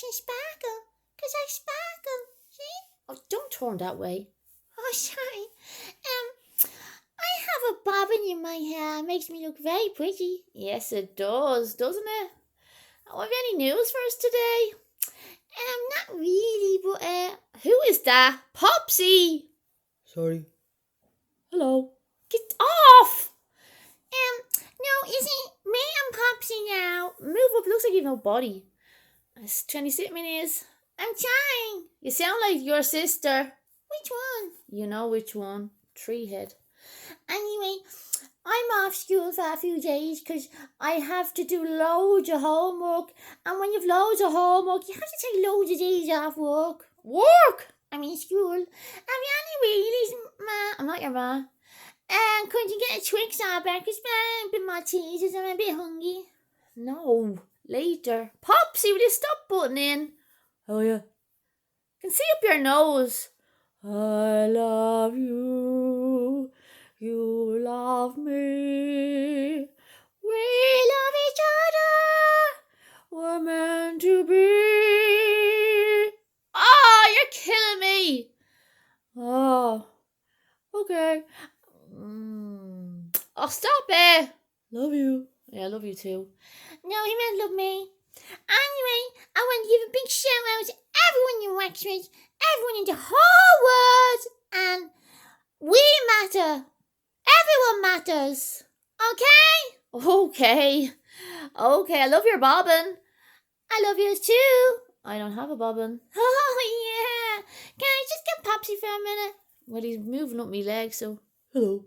can sparkle. Because I sparkle. See? Oh, don't turn that way. Oh, sorry. I have a bobbin in my hair. It makes me look very pretty. Yes, it does, doesn't it? Oh, have you any news for us today? Not really, but Who is that? Popsy! Sorry. Hello. Get off! no, isn't me and Popsy now? Move up, looks like you have no body. It's 26 minutes. I'm trying. You sound like your sister. Which one? You know which one. Tree head. Anyway, I'm off school for a few days because I have to do loads of homework. And when you've loads of homework, you have to take loads of days off work. Work! I mean school. Have you any wheelies, Ma? I'm not your ma. Could you get a Twix or a breakfast, Ma? A bit more cheese because I'm a bit hungry. No, later. Popsy, will you stop butting in? Oh, yeah. Can see up your nose. I love you. You love me. We love each other. We're meant to be. Oh, you're killing me. Oh, okay. Oh, stop it. Love you. Yeah, I love you too. No, he meant love me. Anyway, I want to give a big shout out to everyone in Wexford, everyone in the whole world, and we matter. Everyone matters. Okay? Okay. Okay, I love your bobbin. I love you too. I don't have a bobbin. Oh, yeah. Can I just get Popsy for a minute? Well, he's moving up my leg, so. Hello.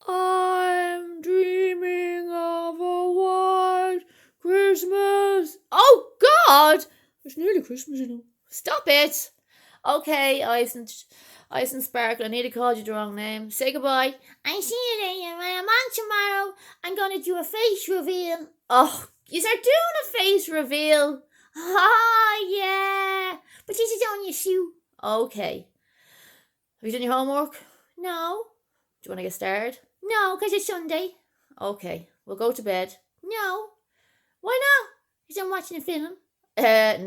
I'm dreaming of a white Christmas. Oh, God! It's nearly Christmas, you know. Stop it. Okay, Icing Sparkle, I nearly called you the wrong name. Say goodbye. I see you later. When I'm on tomorrow, I'm going to do a face reveal. Oh, you are doing a face reveal. Oh, yeah. But this is on your shoe. Okay. Have you done your homework? No. Do you want to get started? No, because it's Sunday. Okay, we'll go to bed. No. Why not? Because I'm watching a film.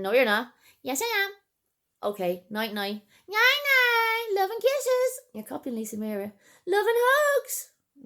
No, you're not. Yes, I am. Okay, night night. Night, night. Love and kisses. You're copying Lisa Mira. Love and hugs.